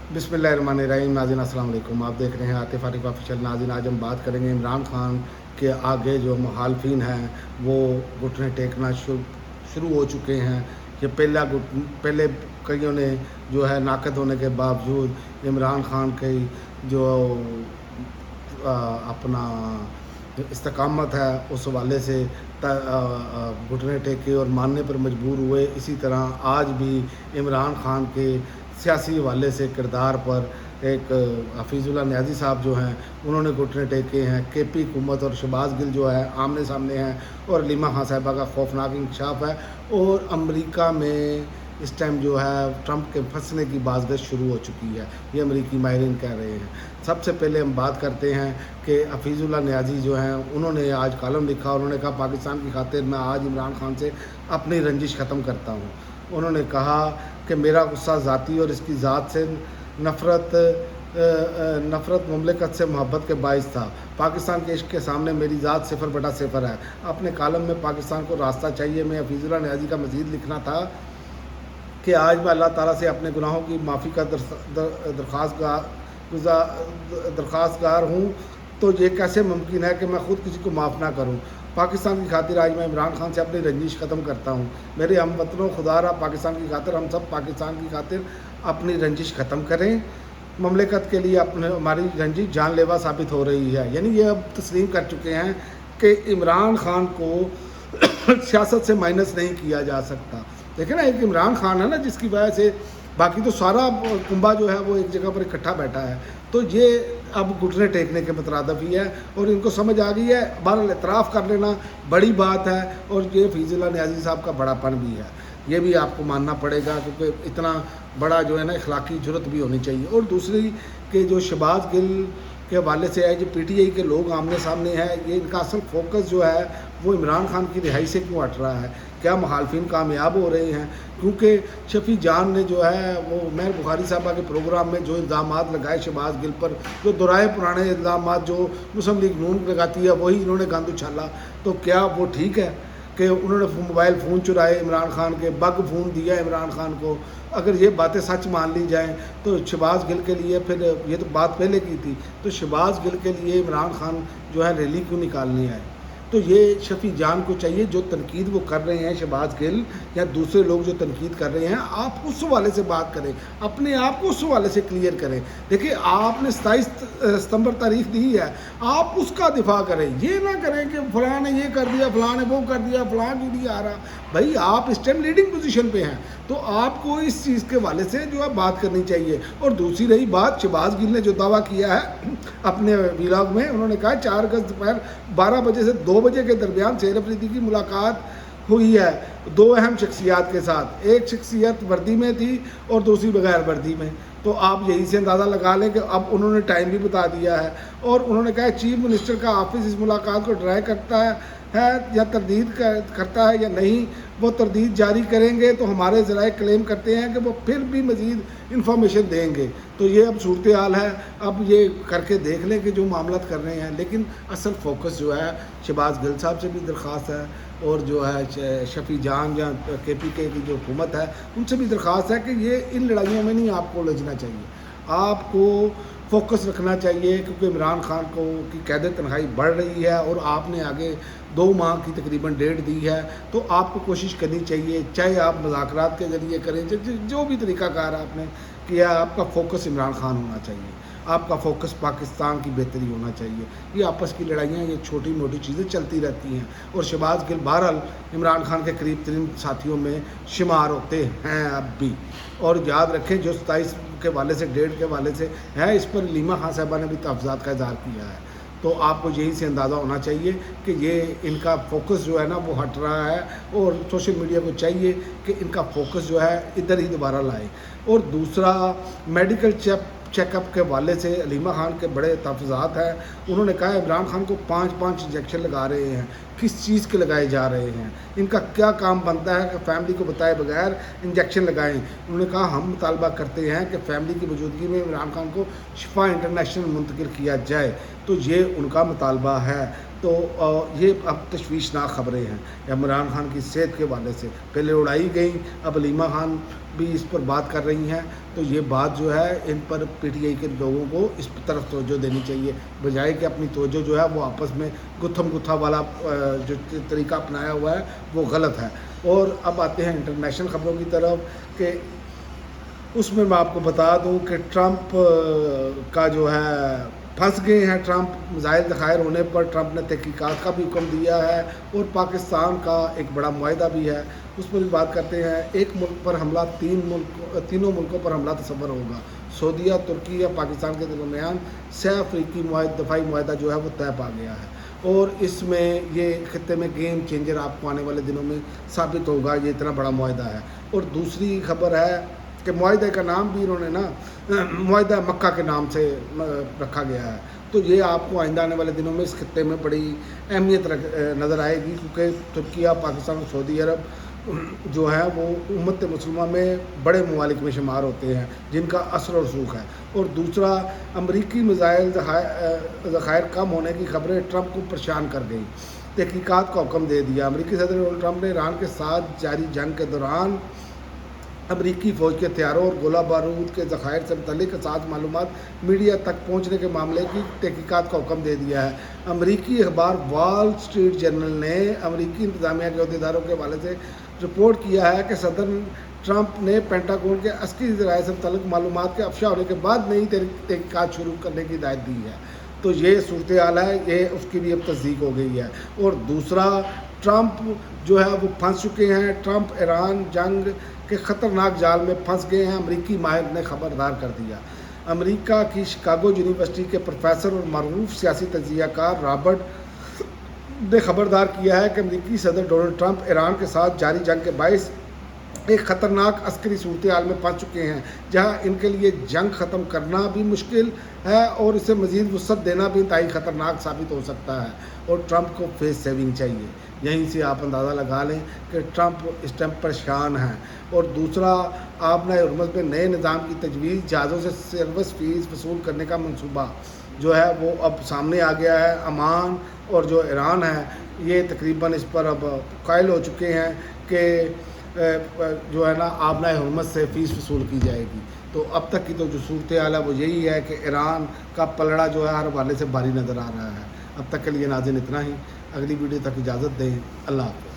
बिस्मिल्लाहिर्रहमानिर्रहीम। नाज़रीन अस्सलाम वालेकुम। आप देख रहे हैं आतिफ आरिफ ऑफिशियल। नाज़रीन आज हम बात करेंगे इमरान खान के आगे जो मुखालफिन हैं वो घुटने टेकना शुरू हो चुके हैं। ये पहले कईयों ने जो है नाकद होने के बावजूद इमरान खान की जो अपना इस्तकामत है उस हवाले से घुटने टेके और मानने पर मजबूर हुए। इसी तरह आज भी इमरान खान के सियासी हवाले से किरदार पर एक हफीज़ुल्लाह नियाज़ी साहब जो हैं उन्होंने घुटने टेके हैं। केपी हुकूमत और शहबाज गिल जो है आमने सामने हैं और हलीमा खान साहिबा का खौफनाक इंकशाफ है। और अमेरिका में इस टाइम जो है ट्रंप के फंसने की बाज़गश शुरू हो चुकी है, ये अमेरिकी माहिरीन कह रहे हैं। सबसे पहले हम बात करते हैं कि हफीज़ुल्लाह नियाज़ी जो हैं उन्होंने आज कॉलम लिखा। उन्होंने कहा पाकिस्तान की खातिर मैं आज इमरान खान से अपनी रंजिश ख़त्म करता हूँ। उन्होंने कहा कि मेरा गुस्सा ज़ाती और इसकी ज़ात से नफ़रत मुमलिकत से मोहब्बत के बाइस था। पाकिस्तान के इश्क के सामने मेरी ज़ात 0/0 है। अपने कॉलम में पाकिस्तान को रास्ता चाहिए में हफीज़ुल्लाह नियाज़ी का मज़ीद लिखना था कि आज मैं अल्लाह ताला से अपने गुनाहों की माफ़ी का दरख्वास्तगार हूँ, तो ये कैसे मुमकिन है कि मैं ख़ुद किसी को माफ़ ना करूँ। पाकिस्तान की खातिर आज मैं इमरान खान से अपनी रंजिश ख़त्म करता हूँ। मेरे हमवतनों, खुदा रहा पाकिस्तान की खातिर हम सब पाकिस्तान की खातिर अपनी रंजिश ख़त्म करें। ममलिकत के लिए हमारी रंजिश जानलेवा साबित हो रही है। यानी ये अब तस्लीम कर चुके हैं कि इमरान खान को सियासत से माइनस नहीं किया जा सकता। देखें ना, एक इमरान खान है ना जिसकी वजह से बाकी तो सारा कुंबा जो है वो एक जगह पर इकट्ठा बैठा है। तो ये अब घुटने टेकने के मुतरादफ ही है और इनको समझ आ गई है। बहरहाल इतराफ़ कर लेना बड़ी बात है और ये हफीज़ुल्लाह नियाज़ी साहब का बड़ापन भी है, ये भी आपको मानना पड़ेगा, क्योंकि इतना बड़ा जो है ना अखलाकी जुर्रत भी होनी चाहिए। और दूसरी कि जो शहबाज गिल के हवाले से है, जो PTI के लोग आमने सामने हैं, ये इनका असल फोकस जो है वो इमरान खान की रिहाई से क्यों हट रहा है। क्या मुखालफिन कामयाब हो रहे हैं? क्योंकि शफी जान ने जो है वो मेहर बुखारी साहबा के प्रोग्राम में जो इल्ज़ामात लगाए शहबाज गिल पर, जो दोहराए पुराने इल्ज़ामात जो मुस्लिम लीग नून लगाती है वही इन्होंने गंद उछाला। तो क्या वो ठीक है कि उन्होंने मोबाइल फ़ोन चुराए इमरान खान के, बग फ़ोन दिया इमरान खान को? अगर ये बातें सच मान ली जाएं तो शहबाज गिल के लिए, फिर ये तो बात पहले की थी, तो शहबाज गिल के लिए इमरान खान जो है रैली क्यों निकालने आए? तो ये शफी जान को चाहिए, जो तनकीद वो कर रहे हैं शहबाज गिल या दूसरे लोग जो तनकीद कर रहे हैं, आप उस हवाले से बात करें, अपने आप को उस हवाले से क्लियर करें। देखिए, आपने 27 सितंबर तारीख दी है, आप उसका दिफा करें, ये ना करें कि फलां ने ये कर दिया, फलां ने वो कर दिया, फलां क्यों नहीं आ रहा। भाई आप इस टाइम लीडिंग पोजीशन पे हैं, तो आपको इस चीज़ के हवाले से जो है बात करनी चाहिए। और दूसरी रही बात, शहबाज गिल ने जो दावा किया है अपने व्लॉग में, उन्होंने कहा 4 अगस्त दोपहर 12 बजे से 2 बजे के दरमियान शेर अफरीदी की मुलाकात हुई है 2 अहम शख्सियात के साथ। एक शख्सियत वर्दी में थी और दूसरी बगैर वर्दी में। तो आप यही से अंदाज़ा लगा लें कि अब उन्होंने टाइम भी बता दिया है। और उन्होंने कहा चीफ मिनिस्टर का ऑफिस इस मुलाकात को ट्राई करता है या तरदीद करता है या नहीं। वो तरदीद जारी करेंगे तो हमारे ज़राए क्लेम करते हैं कि वो फिर भी मज़ीद इंफॉर्मेशन देंगे। तो ये अब सूरत हाल है, अब ये करके देख लें कि जो मामलात कर रहे हैं। लेकिन असल फोकस जो है शहबाज गिल साहब से भी दरख्वास्त है और जो है शफी जान या KPK की जो हुकूमत है उनसे भी दरख्वास्त है कि ये इन लड़ाइयों में नहीं आपको उलझना चाहिए, आपको फोकस रखना चाहिए। क्योंकि इमरान खान को की कैद तन्हाई बढ़ रही है और आपने आगे 2 माह की तकरीबन डेट दी है, तो आपको कोशिश करनी चाहिए, चाहे आप मुज़ाकरात के ज़रिए करें, जो भी तरीक़ाकार आपने किया, आपका फ़ोकस इमरान खान होना चाहिए, आपका फ़ोकस पाकिस्तान की बेहतरी होना चाहिए। ये आपस की लड़ाइयाँ, ये छोटी मोटी चीज़ें चलती रहती हैं। और शहबाज गिल बहरहाल इमरान खान के करीब तरीन साथियों में शुमार होते हैं अब भी। और याद रखें, जो 27 के हवाले से, डेट के हवाले से है, इस पर हलीमा खान साहिबा ने भी तहफ़्ज़ात का इज़हार किया है। तो आपको यही से अंदाज़ा होना चाहिए कि ये इनका फ़ोकस जो है ना वो हट रहा है और सोशल मीडिया को चाहिए कि इनका फ़ोकस जो है इधर ही दोबारा लाए। और दूसरा, मेडिकल चेकअप के हवाले से हलीमा खान के बड़े तहफ़्ज़ात हैं। उन्होंने कहा इमरान खान को 5-5 इंजेक्शन लगा रहे हैं, किस चीज़ के लगाए जा रहे हैं, इनका क्या काम बनता है कि फैमिली को बताए बगैर इंजेक्शन लगाएं। उन्होंने कहा हम मुतालबा करते हैं कि फैमिली की मौजूदगी में इमरान खान को शिफा इंटरनेशनल मुंतकिल किया जाए। तो ये उनका मुतालबा है। تو یہ اب تشویشناک خبریں ہیں عمران خان کی صحت کے حوالے سے، پہلے اڑائی گئیں، اب علیمہ خان بھی اس پر بات کر رہی ہیں، تو یہ بات جو ہے ان پر پی ٹی آئی کے لوگوں کو اس طرف توجہ دینی چاہیے، بجائے کہ اپنی توجہ جو ہے وہ آپس میں گتھم گتھا والا جو طریقہ اپنایا ہوا ہے وہ غلط ہے۔ اور اب آتے ہیں انٹرنیشنل خبروں کی طرف کہ اس میں آپ کو بتا دوں کہ ٹرمپ کا جو ہے پھنس گئے ہیں، ٹرمپ میزائل ذخائر ہونے پر ٹرمپ نے تحقیقات کا بھی حکم دیا ہے، اور پاکستان کا ایک بڑا معاہدہ بھی ہے، اس پر بھی بات کرتے ہیں۔ ایک ملک پر حملہ تینوں ملکوں پر حملہ تصور ہوگا، سعودیہ، ترکی یا پاکستان کے درمیان سہ افریقی دفاعی معاہدہ جو ہے وہ طے پا گیا ہے، اور اس میں یہ خطے میں گیم چینجر آپ کو آنے والے دنوں میں ثابت ہوگا، یہ اتنا بڑا معاہدہ ہے۔ اور دوسری خبر ہے کہ معاہدے کا نام بھی انہوں نے معاہدہ مکہ کے نام سے رکھا گیا ہے، تو یہ آپ کو آئندہ آنے والے دنوں میں اس خطے میں بڑی اہمیت نظر آئے گی، کیونکہ ترکیہ، پاکستان اور سعودی عرب جو ہے وہ امت مسلمہ میں بڑے ممالک میں شمار ہوتے ہیں جن کا اثر و رسوخ ہے۔ اور دوسرا، امریکی میزائل ذخائر کم ہونے کی خبریں ٹرمپ کو پریشان کر گئی، تحقیقات کا حکم دے دیا۔ امریکی صدر ڈونلڈ ٹرمپ نے ایران کے ساتھ جاری جنگ کے دوران امریکی فوج کے ہتھیاروں اور گولہ بارود کے ذخائر سے متعلق حساس معلومات میڈیا تک پہنچنے کے معاملے کی تحقیقات کا حکم دے دیا ہے۔ امریکی اخبار وال اسٹریٹ جرنل نے امریکی انتظامیہ کے عہدیداروں کے حوالے سے رپورٹ کیا ہے کہ صدر ٹرمپ نے پینٹاگون کے عسکری ذرائع سے متعلق معلومات کے افشا ہونے کے بعد نئی تحقیقات شروع کرنے کی ہدایت دی ہے، تو یہ صورتحال ہے، یہ اس کی بھی اب تصدیق ہو گئی ہے۔ اور دوسرا، ٹرمپ جو ہے وہ پھنس چکے ہیں، ٹرمپ ایران جنگ کے خطرناک جال میں پھنس گئے ہیں، امریکی ماہر نے خبردار کر دیا۔ امریکہ کی شکاگو یونیورسٹی کے پروفیسر اور معروف سیاسی تجزیہ کار رابرٹ نے خبردار کیا ہے کہ امریکی صدر ڈونلڈ ٹرمپ ایران کے ساتھ جاری جنگ کے باعث ایک خطرناک عسکری صورتحال میں پھنس چکے ہیں، جہاں ان کے لیے جنگ ختم کرنا بھی مشکل ہے اور اسے مزید وسعت دینا بھی انتہائی خطرناک ثابت ہو سکتا ہے، اور ٹرمپ کو فیس سیونگ چاہیے۔ یہیں سے آپ اندازہ لگا لیں کہ ٹرمپ اس ٹائم پریشان ہیں۔ اور دوسرا، آبنۂ ہرمز میں نئے نظام کی تجویز، جہازوں سے سروس فیس وصول کرنے کا منصوبہ جو ہے وہ اب سامنے آ گیا ہے۔ عمان اور جو ایران ہے یہ تقریباً اس پر اب قائل ہو چکے ہیں کہ جو ہے آبنۂ ہرمز سے فیس وصول کی جائے گی۔ تو اب تک کی تو جو صورتحال ہے وہ یہی ہے کہ ایران کا پلڑا جو ہے ہر حوالے سے بھاری نظر آ رہا ہے۔ اب تک کے لیے ناظرین اتنا ہی، اگلی ویڈیو تک اجازت دیں، اللہ حافظ۔